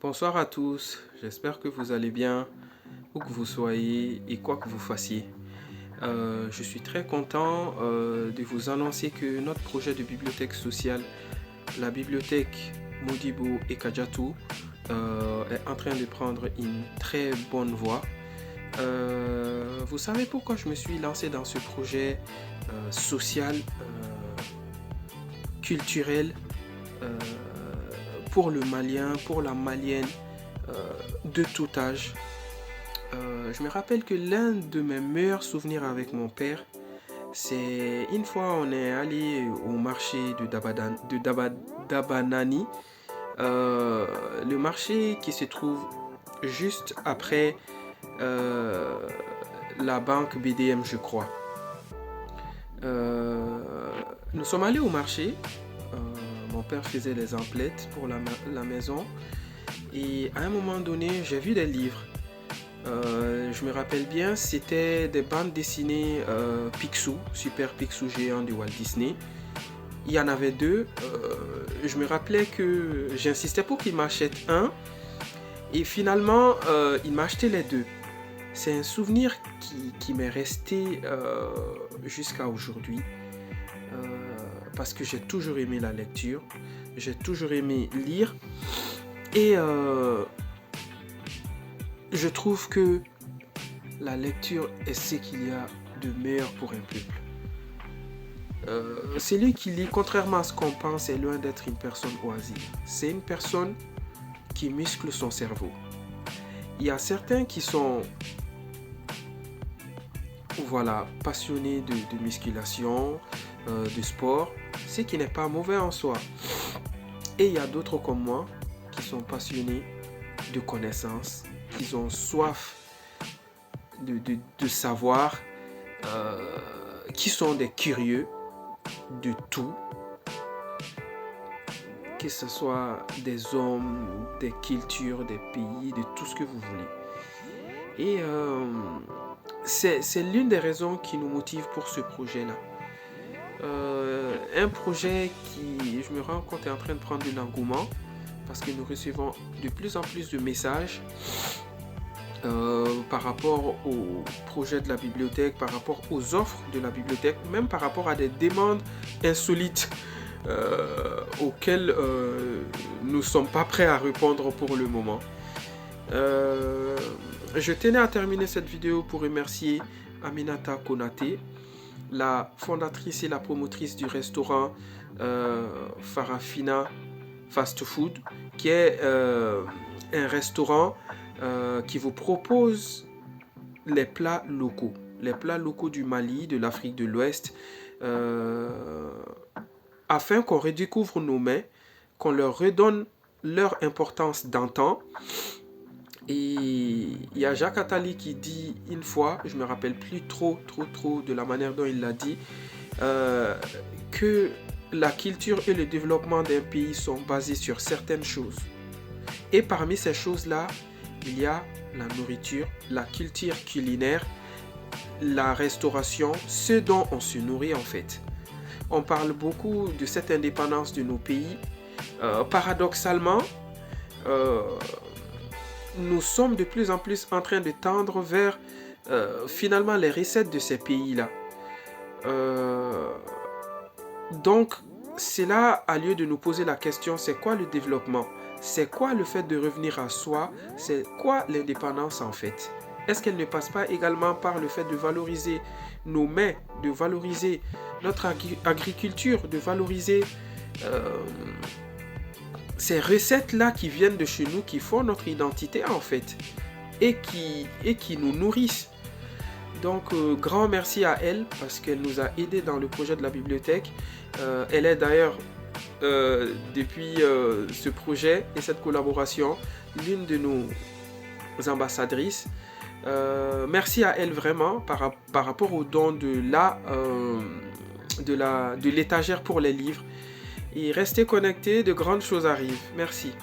Bonsoir à tous, j'espère que vous allez bien, où que vous soyez et quoi que vous fassiez. Je suis très content de vous annoncer que notre projet de bibliothèque sociale, la bibliothèque Modibo et Kajatu, est en train de prendre une très bonne voie. Vous savez pourquoi je me suis lancé dans ce projet social, culturel, euh, pour le Malien, pour la Malienne, de tout âge. Je me rappelle que l'un de mes meilleurs souvenirs avec mon père, c'est une fois on est allé au marché Dabanani, le marché qui se trouve juste après euh, la banque BDM, je crois. Nous sommes allés au marché. euh, Mon père faisait les emplettes pour la maison. Et à un moment donné, j'ai vu des livres. Je me rappelle bien, c'était des bandes dessinées Picsou, Super Picsou géant de Walt Disney. Il y en avait deux. Je me rappelais que j'insistais pour qu'il m'achète un. Et finalement, il m'a acheté les deux. C'est un souvenir qui m'est resté jusqu'à aujourd'hui. Parce que j'ai toujours aimé la lecture. J'ai toujours aimé lire. Et je trouve que la lecture est ce qu'il y a de meilleur pour un peuple. Celui qui lit, contrairement à ce qu'on pense, est loin d'être une personne oisive. C'est une personne qui muscle son cerveau. Il y a certains qui sont passionnés de musculation, de sport, ce qui n'est pas mauvais en soi. Et il y a d'autres comme moi qui sont passionnés de connaissances, qui ont soif de savoir, qui sont des curieux de tout, que ce soit des hommes, des cultures, des pays, de tout ce que vous voulez. Et c'est l'une des raisons qui nous motive pour ce projet-là. Un projet qui, je me rends compte, est en train de prendre de l'engouement parce que nous recevons de plus en plus de messages par rapport au projet de la bibliothèque, par rapport aux offres de la bibliothèque, même par rapport à des demandes insolites auxquelles nous ne sommes pas prêts à répondre pour le moment. Je tenais à terminer cette vidéo pour remercier Aminata Konaté, la fondatrice et la promotrice du restaurant Farafina Fast Food, qui est un restaurant qui vous propose les plats locaux du Mali, de l'Afrique de l'Ouest, afin qu'on redécouvre nos mets, qu'on leur redonne leur importance d'antan. Et il y a Jacques Attali qui dit une fois, je me rappelle plus trop de la manière dont il l'a dit, que la culture et le développement d'un pays sont basés sur certaines choses. Et parmi ces choses-là, il y a la nourriture, la culture culinaire, la restauration, ce dont on se nourrit en fait. On parle beaucoup de cette indépendance de nos pays. Paradoxalement, nous sommes de plus en plus en train de tendre vers finalement les recettes de ces pays-là. Donc, cela a lieu de nous poser la question, c'est quoi le développement? C'est quoi le fait de revenir à soi? C'est quoi l'indépendance en fait? Est-ce qu'elle ne passe pas également par le fait de valoriser nos mets, de valoriser notre agriculture, de valoriser ces recettes-là qui viennent de chez nous, qui font notre identité en fait, et qui nous nourrissent? Donc, grand merci à elle parce qu'elle nous a aidés dans le projet de la bibliothèque. Elle est d'ailleurs, depuis ce projet et cette collaboration, l'une de nos ambassadrices. Merci à elle vraiment par rapport au don de l'étagère pour les livres. Et restez connectés, de grandes choses arrivent. Merci.